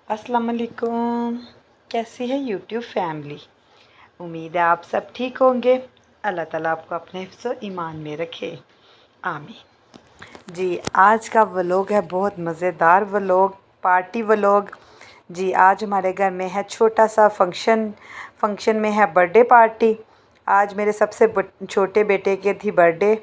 अस्सलाम वालेकुम। कैसी है यूट्यूब फैमिली। उम्मीद है आप सब ठीक होंगे। अल्लाह ताला आपको अपने हिफ्ज़ व ईमान में रखे, आमीन। जी, आज का व्लॉग है बहुत मज़ेदार व्लॉग, पार्टी व्लॉग। जी, आज हमारे घर में है छोटा सा फंक्शन में है बर्थडे पार्टी। आज मेरे सबसे छोटे बेटे की थी बर्थडे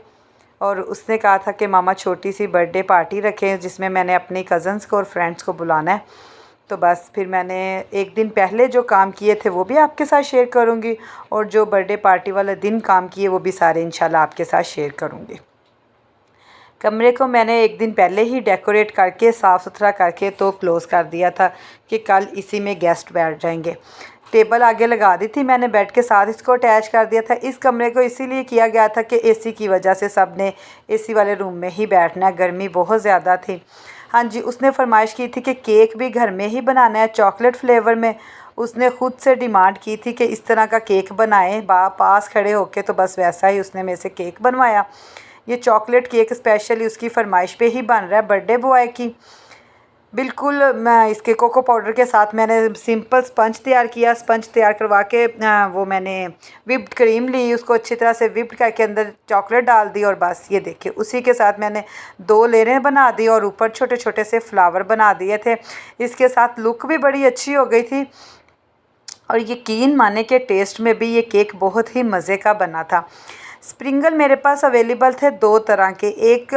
और उसने कहा था कि मामा छोटी सी बर्थडे पार्टी रखें जिसमें मैंने अपने कज़न्स को और फ्रेंड्स को बुलाना है। तो बस फिर मैंने एक दिन पहले जो काम किए थे वो भी आपके साथ शेयर करूँगी और जो बर्थडे पार्टी वाला दिन काम किए वो भी सारे इंशाल्लाह आपके साथ शेयर करूँगी। कमरे को मैंने एक दिन पहले ही डेकोरेट करके साफ़ सुथरा करके तो क्लोज़ कर दिया था कि कल इसी में गेस्ट बैठ जाएंगे। टेबल आगे लगा दी थी मैंने, बेड के साथ इसको अटैच कर दिया था। इस कमरे को इसीलिए किया गया था कि एसी की वजह से सब ने एसी वाले रूम में ही बैठना है, गर्मी बहुत ज़्यादा थी। हाँ जी, उसने फरमाइश की थी कि केक भी घर में ही बनाना है चॉकलेट फ्लेवर में। उसने ख़ुद से डिमांड की थी कि इस तरह का केक बनाएं, पास खड़े होके, तो बस वैसा ही उसने मेरे से केक बनवाया। ये चॉकलेट केक स्पेशली उसकी फरमाइश पे ही बन रहा है, बर्थडे बॉय की। बिल्कुल मैं इसके कोको पाउडर के साथ मैंने सिंपल स्पंज तैयार किया। स्पंज तैयार करवा के वो मैंने विप्ड क्रीम ली, उसको अच्छी तरह से विप्ड करके अंदर चॉकलेट डाल दी और बस ये देखिए उसी के साथ मैंने 2 लेयरें बना दी और ऊपर छोटे छोटे से फ्लावर बना दिए थे। इसके साथ लुक भी बड़ी अच्छी हो गई थी और यकीन माने के टेस्ट में भी ये केक बहुत ही मज़े का बना था। स्प्रिंगल मेरे पास अवेलेबल थे 2 तरह के। एक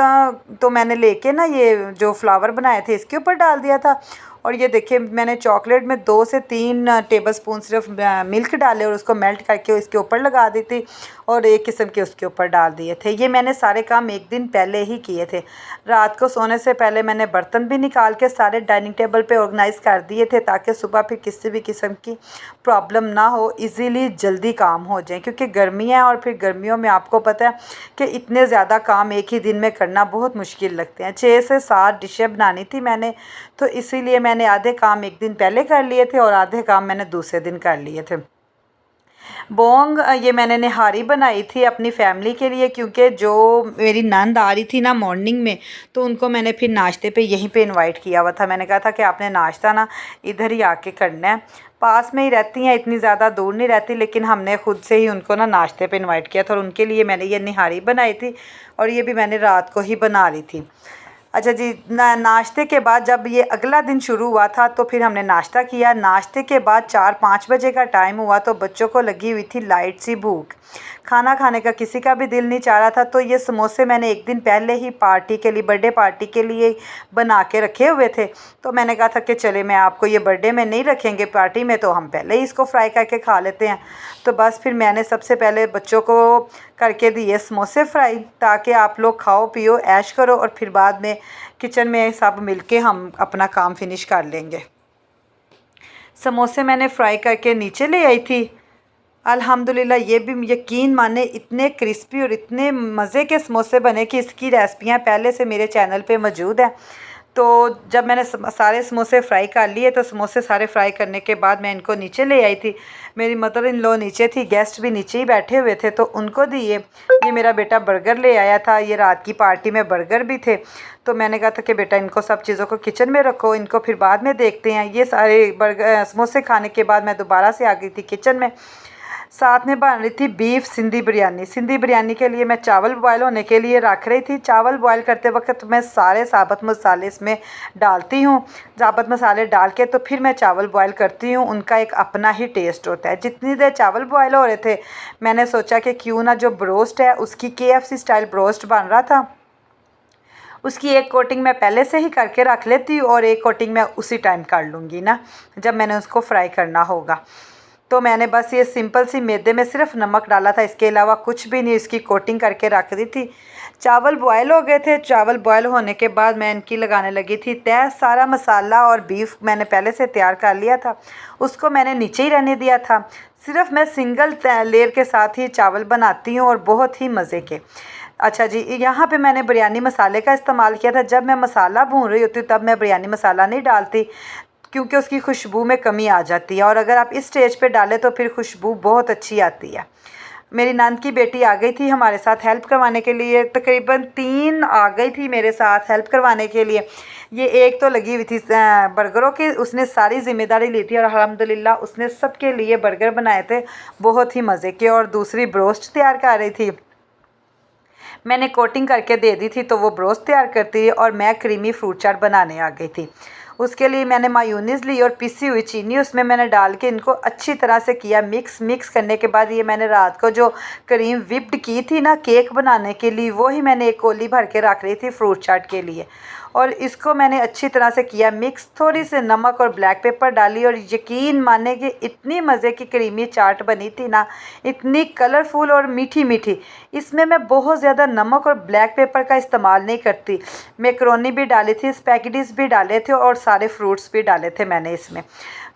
तो मैंने लेके ना ये जो फ्लावर बनाए थे इसके ऊपर डाल दिया था और ये देखिए मैंने चॉकलेट में 2 से 3 टेबलस्पून सिर्फ मिल्क डाले और उसको मेल्ट करके इसके ऊपर लगा दी थी और एक किस्म के उसके ऊपर डाल दिए थे। ये मैंने सारे काम एक दिन पहले ही किए थे। रात को सोने से पहले मैंने बर्तन भी निकाल के सारे डाइनिंग टेबल पे ऑर्गेनाइज़ कर दिए थे ताकि सुबह फिर किसी भी किस्म की प्रॉब्लम ना हो, इजीली जल्दी काम हो जाए, क्योंकि गर्मियाँ हैं और फिर गर्मियों में आपको पता है कि इतने ज़्यादा काम एक ही दिन में करना बहुत मुश्किल लगते हैं। 6 से 7 डिशें बनानी थी मैंने, तो इसीलिए मैंने आधे काम एक दिन पहले कर लिए थे और आधे काम मैंने दूसरे दिन कर लिए थे। बोंग ये मैंने निहारी बनाई थी अपनी फैमिली के लिए, क्योंकि जो मेरी नंद आ रही थी ना मॉर्निंग में, तो उनको मैंने फिर नाश्ते पे यहीं पे इनवाइट किया हुआ था। मैंने कहा था कि आपने नाश्ता ना इधर ही आके करना है। पास में ही रहती हैं, इतनी ज़्यादा दूर नहीं रहती, लेकिन हमने ख़ुद से ही उनको ना नाश्ते पे इनवाइट किया था और उनके लिए मैंने ये निहारी बनाई थी और ये भी मैंने रात को ही बना ली थी। अच्छा जी, नाश्ते के बाद जब ये अगला दिन शुरू हुआ था तो फिर हमने नाश्ता किया। नाश्ते के बाद 4-5 बजे का टाइम हुआ तो बच्चों को लगी हुई थी लाइट सी भूख, खाना खाने का किसी का भी दिल नहीं चाह रहा था। तो ये समोसे मैंने एक दिन पहले ही पार्टी के लिए, बर्थडे पार्टी के लिए बना के रखे हुए थे। तो मैंने कहा था कि चले मैं आपको ये बर्थडे में नहीं रखेंगे पार्टी में, तो हम पहले ही इसको फ्राई करके खा लेते हैं। तो बस फिर मैंने सबसे पहले बच्चों को करके दिए समोसे फ्राई, ताकि आप लोग खाओ पियो ऐश करो और फिर बाद में किचन में सब मिलके हम अपना काम फिनिश कर लेंगे। समोसे मैंने फ्राई करके नीचे ले आई थी। अल्हम्दुलिल्लाह ये भी यकीन माने इतने क्रिस्पी और इतने मज़े के समोसे बने कि इसकी रेसिपियाँ पहले से मेरे चैनल पे मौजूद हैं। तो जब मैंने सारे समोसे फ्राई कर लिए तो समोसे सारे फ्राई करने के बाद मैं इनको नीचे ले आई थी। मेरी मदर इन लॉ नीचे थी, गेस्ट भी नीचे ही बैठे हुए थे तो उनको दिए। ये मेरा बेटा बर्गर ले आया था, ये रात की पार्टी में बर्गर भी थे। तो मैंने कहा था कि बेटा इनको सब चीज़ों को किचन में रखो, इनको फिर बाद में देखते हैं। ये सारे बर्गर समोसे खाने के बाद मैं दोबारा से आ गई थी किचन में। साथ में बन रही थी बीफ सिंधी बिरयानी। सिंधी बिरयानी के लिए मैं चावल बॉयल होने के लिए रख रही थी। चावल बॉयल करते वक्त मैं सारे साबुत मसाले इसमें डालती हूँ। साबुत मसाले डाल के तो फिर मैं चावल बॉयल करती हूँ, उनका एक अपना ही टेस्ट होता है। जितनी देर चावल बॉयल हो रहे थे मैंने सोचा कि क्यों ना जो ब्रोस्ट है उसकी KFC स्टाइल ब्रोस्ट बन रहा था, उसकी एक कोटिंग मैं पहले से ही करके रख लेती हूँ और एक कोटिंग मैं उसी टाइम कर लूँगी ना जब मैंने उसको फ्राई करना होगा। तो मैंने बस ये सिंपल सी मैदे में सिर्फ नमक डाला था, इसके अलावा कुछ भी नहीं, इसकी कोटिंग करके रख दी थी। चावल बॉयल हो गए थे। चावल बॉयल होने के बाद मैं इनकी लगाने लगी थी तय। सारा मसाला और बीफ मैंने पहले से तैयार कर लिया था, उसको मैंने नीचे ही रहने दिया था। सिर्फ मैं सिंगल लेयर के साथ ही चावल बनाती हूँ और बहुत ही मज़े के। अच्छा जी, यहाँ पे मैंने बिरयानी मसाले का इस्तेमाल किया था। जब मैं मसाला भून रही होती हूँ तब मैं बिरयानी मसाला नहीं डालती, क्योंकि उसकी खुशबू में कमी आ जाती है और अगर आप इस स्टेज पे डालें तो फिर खुशबू बहुत अच्छी आती है। मेरी नंद की बेटी आ गई थी हमारे साथ हेल्प करवाने के लिए, तकरीबन 3 आ गई थी मेरे साथ हेल्प करवाने के लिए। ये एक तो लगी हुई थी बर्गरों की, उसने सारी ज़िम्मेदारी ली थी और अल्हम्दुलिल्लाह उसने सबके लिए बर्गर बनाए थे बहुत ही मज़े के। और दूसरी ब्रोस्ट तैयार कर रही थी, मैंने कोटिंग करके दे दी थी तो वो ब्रोस्ट तैयार करती और मैं क्रीमी फ्रूट चाट बनाने आ गई थी। उसके लिए मैंने मायूनीज़ ली और पिसी हुई चीनी उसमें मैंने डाल के इनको अच्छी तरह से किया मिक्स करने के बाद ये मैंने रात को जो क्रीम विप्ड की थी ना केक बनाने के लिए, वो ही मैंने एक कोली भर के रख रही थी फ्रूट चाट के लिए। और इसको मैंने अच्छी तरह से किया मिक्स, थोड़ी सी नमक और ब्लैक पेपर डाली और यकीन माने कि इतनी मज़े की क्रीमी चाट बनी थी ना, इतनी कलरफुल और मीठी मीठी। इसमें मैं बहुत ज़्यादा नमक और ब्लैक पेपर का इस्तेमाल नहीं करती। मैकरोनी भी डाली थी, स्पैगेटीज़ भी डाले थे और सारे फ्रूट्स भी डाले थे मैंने इसमें।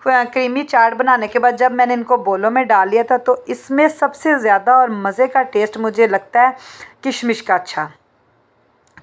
क्रीमी चाट बनाने के बाद जब मैंने इनको बोलों में डाल लिया था तो इसमें सबसे ज़्यादा और मज़े का टेस्ट मुझे लगता है किशमिश का अच्छा।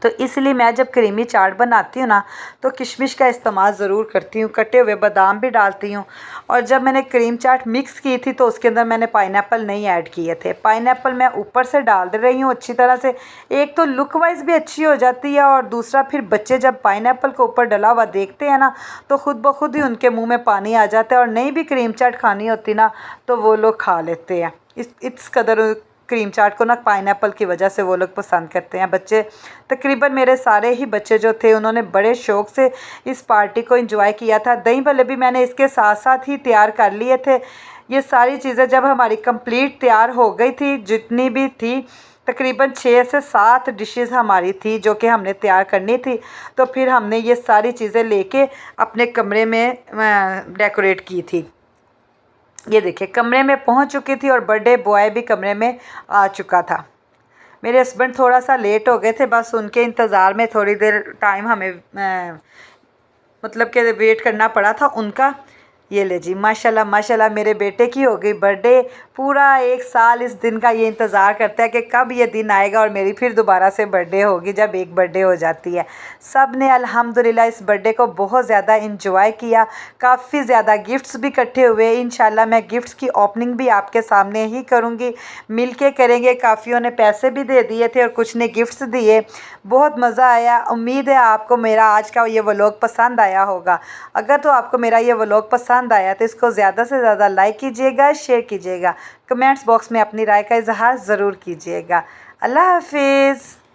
तो इसलिए मैं जब क्रीमी चाट बनाती हूँ ना तो किशमिश का इस्तेमाल ज़रूर करती हूँ, कटे हुए बादाम भी डालती हूँ। और जब मैंने क्रीम चाट मिक्स की थी तो उसके अंदर मैंने पाइनएप्पल नहीं ऐड किए थे, पाइनएप्पल मैं ऊपर से डाल दे रही हूँ अच्छी तरह से। एक तो लुक वाइज भी अच्छी हो जाती है और दूसरा फिर बच्चे जब पाइनएप्पल को ऊपर डला हुआ देखते हैं ना तो ख़ुद ब खुद ही उनके मुँह में पानी आ जाता है और नहीं भी क्रीम चाट खानी होती ना तो वो लोग खा लेते हैं। इस कदर क्रीम चाट को ना पाइनएप्पल की वजह से वो लोग पसंद करते हैं बच्चे। तकरीबन मेरे सारे ही बच्चे जो थे उन्होंने बड़े शौक़ से इस पार्टी को एंजॉय किया था। दही भल्ले भी मैंने इसके साथ साथ ही तैयार कर लिए थे। ये सारी चीज़ें जब हमारी कंप्लीट तैयार हो गई थी, जितनी भी थी तकरीबन 6 से 7 डिशेस हमारी थी जो कि हमने तैयार करनी थी, तो फिर हमने ये सारी चीज़ें लेके अपने कमरे में डेकोरेट की थी। ये देखिए कमरे में पहुंच चुकी थी और बर्थडे बॉय भी कमरे में आ चुका था। मेरे हस्बैंड थोड़ा सा लेट हो गए थे, बस उनके इंतज़ार में थोड़ी देर टाइम हमें मतलब कि वेट करना पड़ा था उनका। ये ले जी माशाल्लाह माशाल्लाह मेरे बेटे की हो गई बर्थडे। पूरा 1 साल इस दिन का ये इंतज़ार करता है कि कब ये दिन आएगा और मेरी फिर दोबारा से बर्थडे होगी जब एक बर्थडे हो जाती है। सब ने अल्हम्दुलिल्लाह इस बर्थडे को बहुत ज़्यादा इंजॉय किया, काफ़ी ज़्यादा गिफ्ट्स भी इकट्ठे हुए। इंशाल्लाह मैं गिफ्ट्स की ओपनिंग भी आपके सामने ही करूँगी, मिल के करेंगे। काफ़ियों ने पैसे भी दे दिए थे और कुछ ने गिफ्ट्स दिए। बहुत मज़ा आया। उम्मीद है आपको मेरा आज का ये व्लॉग पसंद आया होगा। अगर तो आपको मेरा ये व्लॉग पसंद आया तो इसको ज़्यादा से ज़्यादा लाइक कीजिएगा, शेयर कीजिएगा, कमेंट्स बॉक्स में अपनी राय का इजहार ज़रूर कीजिएगा। अल्लाह हाफिज़।